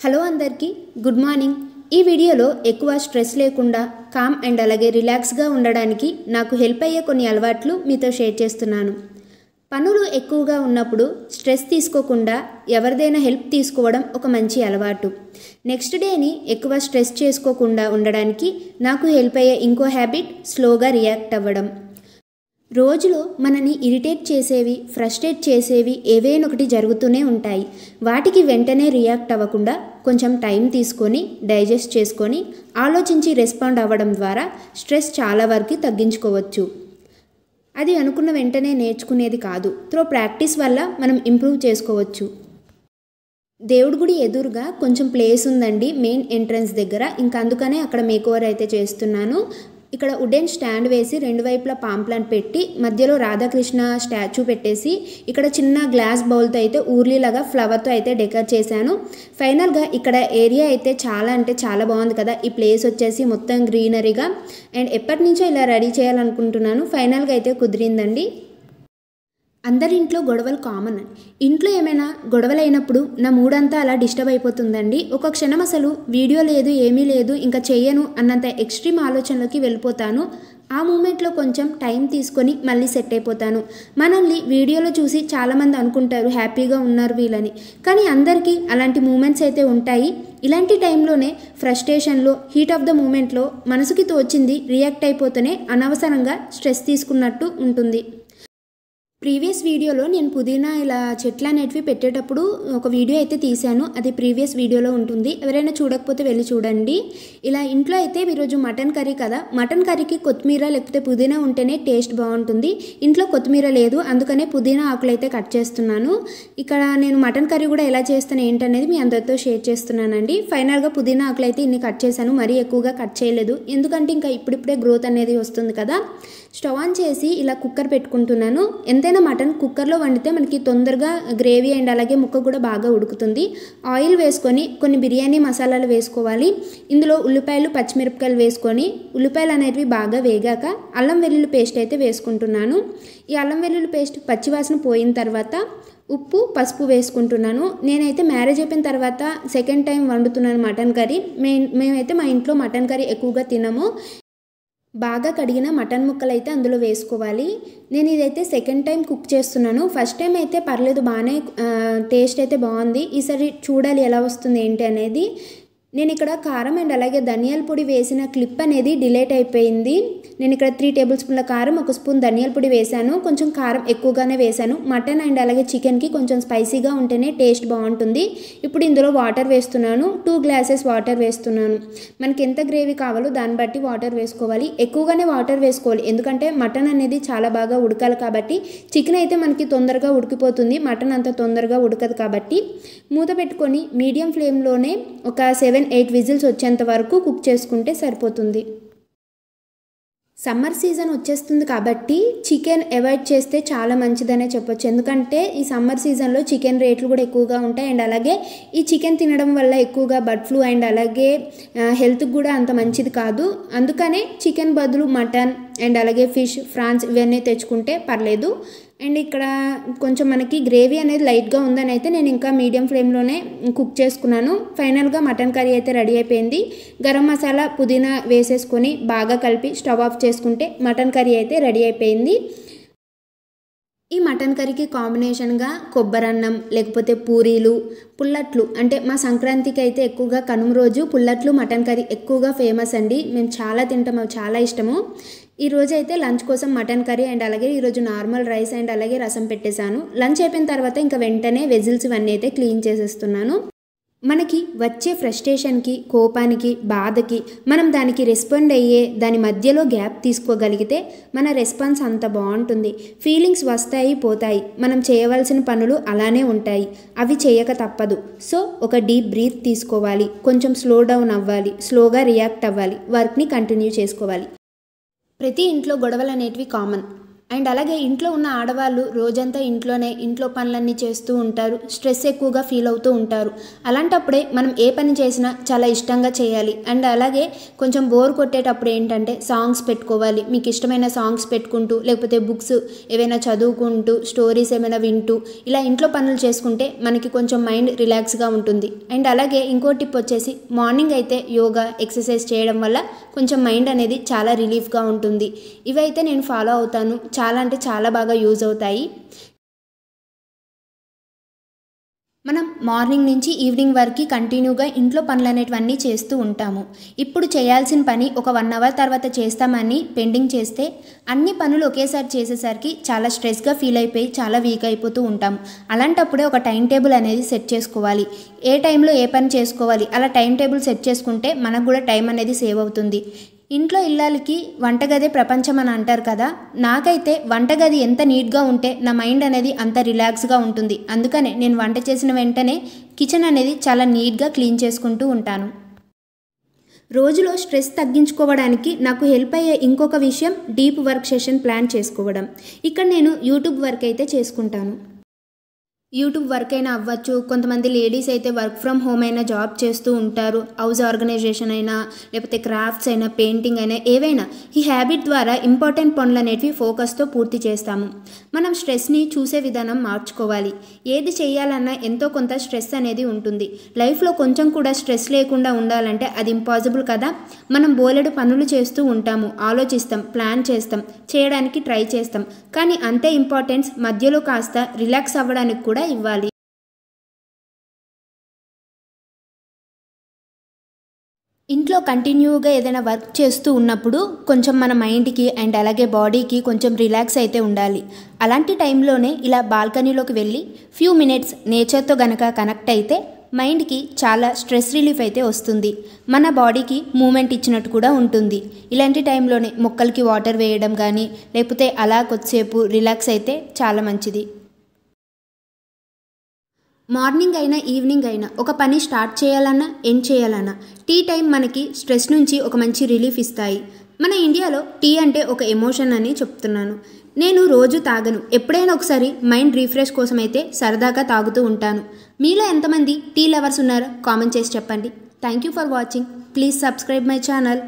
Hello అందరికీ good morning. ఈ వీడియోలో ఎక్కువ స్ట్రెస్ లేకుండా కామ్ అండ్ అలాగే రిలాక్స్గా ఉండడానికి నాకు హెల్ప్ అయ్యే కొన్ని అలవాట్లు మీతో షేర్ చేస్తున్నాను. పనులు ఎక్కువగా ఉన్నప్పుడు స్ట్రెస్ తీసుకోకుండా ఎవరిదైనా హెల్ప్ తీసుకోవడం ఒక మంచి అలవాటు. నెక్స్ట్ డేని ఎక్కువ స్ట్రెస్ చేసుకోకుండా ఉండడానికి నాకు హెల్ప్ అయ్యే ఇంకో హ్యాబిట్ స్లోగా రియాక్ట్ అవ్వడం. రోజులో మనని ఇరిటేట్ చేసేవి, ఫ్రస్ట్రేట్ చేసేవి ఏవేనో ఒకటి జరుగుతూనే ఉంటాయి. వాటికి వెంటనే రియాక్ట్ అవ్వకుండా కొంచెం టైం తీసుకొని డైజెస్ట్ చేసుకొని ఆలోచించి రెస్పాండ్ అవ్వడం ద్వారా స్ట్రెస్ చాలా వరకు తగ్గించుకోవచ్చు. అది అనుకున్న వెంటనే నేర్చుకునేది కాదు, త్రూ ప్రాక్టీస్ వల్ల మనం ఇంప్రూవ్ చేసుకోవచ్చు. దేవుడి గుడి ఎదురుగా కొంచెం ప్లేస్ ఉందండి మెయిన్ ఎంట్రన్స్ దగ్గర. ఇంకా అందుకనే అక్కడ మేకోవర్ అయితే చేస్తున్నాను. ఇక్కడ వుడెన్ స్టాండ్ వేసి రెండు వైపులా పామ్ ప్లాంట్ పెట్టి మధ్యలో రాధాకృష్ణ స్టాచ్యూ పెట్టేసి ఇక్కడ చిన్న గ్లాస్ బౌల్తో అయితే ఊర్లీలాగా ఫ్లవర్తో అయితే డెకర్ చేశాను. ఫైనల్గా ఇక్కడ ఏరియా అయితే చాలా అంటే చాలా బాగుంది కదా. ఈ ప్లేస్ వచ్చేసి మొత్తం గ్రీనరీగా అండ్ ఎప్పటి నుంచో ఇలా రెడీ చేయాలనుకుంటున్నాను. ఫైనల్గా అయితే కుదిరిందండి. అందరి ఇంట్లో గొడవలు కామన్. ఇంట్లో ఏమైనా గొడవలు అయినప్పుడు నా మూడంతా అలా డిస్టర్బ్ అయిపోతుందండి. ఒక క్షణం అసలు వీడియో లేదు, ఏమీ లేదు, ఇంకా చెయ్యను అన్నంత ఎక్స్ట్రీమ్ ఆలోచనలోకి వెళ్ళిపోతాను. ఆ మూమెంట్లో కొంచెం టైం తీసుకొని మళ్ళీ సెట్ అయిపోతాను. మనల్ని వీడియోలో చూసి చాలామంది అనుకుంటారు హ్యాపీగా ఉన్నారు వీళ్ళని, కానీ అందరికీ అలాంటి మూమెంట్స్ అయితే ఉంటాయి. ఇలాంటి టైంలోనే ఫ్రస్ట్రేషన్లో హీట్ ఆఫ్ ద మూమెంట్లో మనసుకి తోచింది రియాక్ట్ అయిపోతేనే అనవసరంగా స్ట్రెస్ తీసుకున్నట్టు ఉంటుంది. ప్రీవియస్ వీడియోలో నేను పుదీనా ఇలా చెట్లు అనేటివి పెట్టేటప్పుడు ఒక వీడియో అయితే తీశాను. అది ప్రీవియస్ వీడియోలో ఉంటుంది, ఎవరైనా చూడకపోతే వెళ్ళి చూడండి. ఇలా ఇంట్లో అయితే ఈరోజు మటన్ కర్రీ కదా, మటన్ కర్రీకి కొత్తిమీర లేకపోతే పుదీనా ఉంటేనే టేస్ట్ బాగుంటుంది. ఇంట్లో కొత్తిమీర లేదు, అందుకనే పుదీనా ఆకులు అయితే కట్ చేస్తున్నాను. ఇక్కడ నేను మటన్ కర్రీ కూడా ఎలా చేస్తాను ఏంటనేది మీ అందరితో షేర్ చేస్తున్నానండి. ఫైనల్గా పుదీనా ఆకులు అయితే ఇన్ని కట్ చేశాను, మరీ ఎక్కువగా కట్ చేయలేదు, ఎందుకంటే ఇంకా ఇప్పుడిప్పుడే గ్రోత్ అనేది వస్తుంది కదా. స్టవ్ ఆన్ చేసి ఇలా కుక్కర్ పెట్టుకుంటున్నాను. ఎంతైనా మటన్ కుక్కర్లో వండితే మనకి తొందరగా గ్రేవీ అండ్ అలాగే ముక్క కూడా బాగా ఉడుకుతుంది. ఆయిల్ వేసుకొని కొన్ని బిర్యానీ మసాలాలు వేసుకోవాలి. ఇందులో ఉల్లిపాయలు, పచ్చిమిరపకాయలు వేసుకొని ఉల్లిపాయలు అనేటివి బాగా వేగాక అల్లం వెల్లుల్లి పేస్ట్ అయితే వేసుకుంటున్నాను. ఈ అల్లం వెల్లుల్లి పేస్ట్ పచ్చివాసన పోయిన తర్వాత ఉప్పు, పసుపు వేసుకుంటున్నాను. నేనైతే మ్యారేజ్ అయిపోయిన తర్వాత సెకండ్ టైం వండుతున్నాను మటన్ కర్రీ. మేమైతే మా ఇంట్లో మటన్ కర్రీ ఎక్కువగా తినము. బాగా కడిగిన మటన్ ముక్కలు అయితే అందులో వేసుకోవాలి. నేను ఇదైతే సెకండ్ టైం కుక్ చేస్తున్నాను. ఫస్ట్ టైం అయితే పర్లేదు, బాగానే టేస్ట్ అయితే బాగుంది. ఈసారి చూడాలి ఎలా వస్తుంది ఏంటి అనేది. నేను ఇక్కడ కారం అండ్ అలాగే ధనియాల పొడి వేసిన క్లిప్ అనేది డిలీట్ అయిపోయింది. నేను ఇక్కడ 3 టేబుల్ స్పూన్ల కారం, 1 స్పూన్ ధనియాల పొడి వేశాను. కొంచెం కారం ఎక్కువగానే వేశాను. మటన్ అండ్ అలాగే చికెన్కి కొంచెం స్పైసీగా ఉంటేనే టేస్ట్ బాగుంటుంది. ఇప్పుడు ఇందులో వాటర్ వేస్తున్నాను. 2 గ్లాసెస్ వాటర్ వేస్తున్నాను. మనకి ఎంత గ్రేవీ కావాలో దాన్ని బట్టి వాటర్ వేసుకోవాలి. ఎక్కువగానే వాటర్ వేసుకోవాలి, ఎందుకంటే మటన్ అనేది చాలా బాగా ఉడకాలి కాబట్టి. చికెన్ అయితే మనకి తొందరగా ఉడికిపోతుంది, మటన్ అంత తొందరగా ఉడకదు కాబట్టి. మూత పెట్టుకొని మీడియం ఫ్లేమ్లోనే ఒక 7-8 విజిల్స్ వచ్చేంత వరకు కుక్ చేసుకుంటే సరిపోతుంది. సమ్మర్ సీజన్ వచ్చేస్తుంది కాబట్టి చికెన్ అవాయిడ్ చేస్తే చాలా మంచిదనే చెప్పొచ్చు. ఎందుకంటే ఈ సమ్మర్ సీజన్లో చికెన్ రేట్లు కూడా ఎక్కువగా ఉంటాయి. అండ్ అలాగే ఈ చికెన్ తినడం వల్ల ఎక్కువగా బర్డ్ ఫ్లూ అండ్ అలాగే హెల్త్కి కూడా అంత మంచిది కాదు. అందుకనే చికెన్ బదులు మటన్ అండ్ అలాగే ఫిష్, ఫ్రాన్స్ ఇవన్నీ తెచ్చుకుంటే పర్లేదు. అండ్ ఇక్కడ కొంచెం మనకి గ్రేవీ అనేది లైట్గా ఉందని అయితే నేను ఇంకా మీడియం ఫ్లేమ్లోనే కుక్ చేసుకున్నాను. ఫైనల్గా మటన్ కర్రీ అయితే రెడీ అయిపోయింది. గరం మసాలా, పుదీనా వేసేసుకొని బాగా కలిపి స్టవ్ ఆఫ్ చేసుకుంటే మటన్ కర్రీ అయితే రెడీ అయిపోయింది. ఈ మటన్ కర్రీకి కాంబినేషన్గా కొబ్బరన్నం లేకపోతే పూరీలు, పుల్లట్లు, అంటే మా సంక్రాంతికి అయితే ఎక్కువగా కనుమ రోజు పుల్లట్లు, మటన్ కర్రీ ఎక్కువగా ఫేమస్ అండి. మేము చాలా తింటాం, అవి చాలా ఇష్టము. ఈరోజు అయితే లంచ్ కోసం మటన్ కర్రీ అండ్ అలాగే ఈరోజు నార్మల్ రైస్ అండ్ అలాగే రసం పెట్టేశాను. లంచ్ అయిపోయిన తర్వాత ఇంకా వెంటనే వెజిల్స్ ఇవన్నీ అయితే క్లీన్ చేసేస్తున్నాను. మనకి వచ్చే ఫ్రస్ట్రేషన్కి, కోపానికి, బాధకి మనం దానికి రెస్పాండ్ అయ్యే దాని మధ్యలో గ్యాప్ తీసుకోగలిగితే మన రెస్పాన్స్ అంత బాగుంటుంది. ఫీలింగ్స్ వస్తాయి, పోతాయి, మనం చేయవలసిన పనులు అలానే ఉంటాయి, అవి చేయక తప్పదు. సో ఒక డీప్ బ్రీత్ తీసుకోవాలి, కొంచెం స్లో డౌన్ అవ్వాలి, స్లోగా రియాక్ట్ అవ్వాలి, వర్క్ని కంటిన్యూ చేసుకోవాలి. ప్రతి ఇంట్లో గొడవలు అనేటివి కామన్. అండ్ అలాగే ఇంట్లో ఉన్న ఆడవాళ్ళు రోజంతా ఇంట్లో పనులన్నీ చేస్తూ ఉంటారు, స్ట్రెస్ ఎక్కువగా ఫీల్ అవుతూ ఉంటారు. అలాంటప్పుడే మనం ఏ పని చేసినా చాలా ఇష్టంగా చేయాలి. అండ్ అలాగే కొంచెం బోర్ కొట్టేటప్పుడు ఏంటంటే సాంగ్స్ పెట్టుకోవాలి. మీకు ఇష్టమైన సాంగ్స్ పెట్టుకుంటూ, లేకపోతే బుక్స్ ఏవైనా చదువుకుంటూ, స్టోరీస్ ఏమైనా వింటూ ఇలా ఇంట్లో పనులు చేసుకుంటే మనకి కొంచెం మైండ్ రిలాక్స్గా ఉంటుంది. అండ్ అలాగే ఇంకో టిప్ వచ్చేసి మార్నింగ్ అయితే యోగా ఎక్సర్సైజ్ చేయడం వల్ల కొంచెం మైండ్ అనేది చాలా రిలీఫ్గా ఉంటుంది. ఇవైతే నేను ఫాలో అవుతాను. చాలా అంటే చాలా బాగా యూజ్ అవుతాయి. మనం మార్నింగ్ నుంచి ఈవినింగ్ వరకు కంటిన్యూగా ఇంట్లో పనులు అనేటివన్నీ చేస్తూ ఉంటాము. ఇప్పుడు చేయాల్సిన పని ఒక 1 అవర్ తర్వాత చేస్తామని పెండింగ్ చేస్తే అన్ని పనులు ఒకేసారి చేసేసరికి చాలా స్ట్రెస్గా ఫీల్ అయిపోయి చాలా వీక్ అయిపోతూ ఉంటాము. అలాంటప్పుడే ఒక టైం టేబుల్ అనేది సెట్ చేసుకోవాలి. ఏ టైంలో ఏ పని చేసుకోవాలి అలా టైం టేబుల్ సెట్ చేసుకుంటే మనకు కూడా టైం అనేది సేవ్ అవుతుంది. ఇంట్లో ఇల్లాలకి వంటగదే ప్రపంచం అని అంటారు కదా. నాకైతే వంటగది ఎంత నీట్గా ఉంటే నా మైండ్ అనేది అంత రిలాక్స్గా ఉంటుంది. అందుకనే నేను వంట చేసిన వెంటనే కిచెన్ అనేది చాలా నీట్గా క్లీన్ చేసుకుంటూ ఉంటాను. రోజులో స్ట్రెస్ తగ్గించుకోవడానికి నాకు హెల్ప్ అయ్యే ఇంకొక విషయం డీప్ వర్క్ సెషన్ ప్లాన్ చేసుకోవడం. ఇక్కడ నేను యూట్యూబ్ వర్క్ అయితే చేసుకుంటాను. యూట్యూబ్ వర్క్ అయినా అవ్వచ్చు, కొంతమంది లేడీస్ అయితే వర్క్ ఫ్రమ్ హోమ్ అయినా జాబ్ చేస్తూ ఉంటారు. హౌస్ ఆర్గనైజేషన్ అయినా, లేకపోతే క్రాఫ్ట్స్ అయినా, పెయింటింగ్ అయినా, ఏవైనా ఈ హ్యాబిట్ ద్వారా ఇంపార్టెంట్ పనులు అనేటివి ఫోకస్తో పూర్తి చేస్తాము. మనం స్ట్రెస్ని చూసే విధానం మార్చుకోవాలి. ఏది చేయాలన్నా ఎంతో కొంత స్ట్రెస్ అనేది ఉంటుంది. లైఫ్లో కొంచెం కూడా స్ట్రెస్ లేకుండా ఉండాలంటే అది ఇంపాసిబుల్ కదా. మనం బోలెడు పనులు చేస్తూ ఉంటాము, ఆలోచిస్తాం, ప్లాన్ చేస్తాం, చేయడానికి ట్రై చేస్తాం. కానీ అంతే ఇంపార్టెన్స్ మధ్యలో కాస్త రిలాక్స్ అవ్వడానికి కూడా ఇవ్వాలి. ఇంట్లో కంటిన్యూగా ఏదైనా వర్క్ చేస్తూ ఉన్నప్పుడు కొంచెం మన మైండ్కి అండ్ అలాగే బాడీకి కొంచెం రిలాక్స్ అయితే ఉండాలి. అలాంటి టైంలోనే ఇలా బాల్కనీలోకి వెళ్ళి ఫ్యూ మినిట్స్ నేచర్తో గనక కనెక్ట్ అయితే మైండ్కి చాలా స్ట్రెస్ రిలీఫ్ అయితే వస్తుంది. మన బాడీకి మూమెంట్ ఇచ్చినట్టు కూడా ఉంటుంది. ఇలాంటి టైంలోనే మొక్కలకి వాటర్ వేయడం కానీ, లేకపోతే అలా కొద్దిసేపు రిలాక్స్ అయితే చాలా మంచిది. మార్నింగ్ అయినా ఈవినింగ్ అయినా ఒక పని స్టార్ట్ చేయాలన్నా ఎండ్ చేయాలన్నా టీ టైం మనకి స్ట్రెస్ నుంచి ఒక మంచి రిలీఫ్ ఇస్తాయి. మన ఇండియాలో టీ అంటే ఒక ఎమోషన్ అని చెప్తున్నాను. నేను రోజు తాగను, ఎప్పుడైనా ఒకసారి మైండ్ రిఫ్రెష్ కోసం అయితే సరదాగా తాగుతూ ఉంటాను. మీలో ఎంతమంది టీ లవర్స్ ఉన్నారో కామెంట్ చేసి చెప్పండి. Thank you for watching. Please subscribe my channel.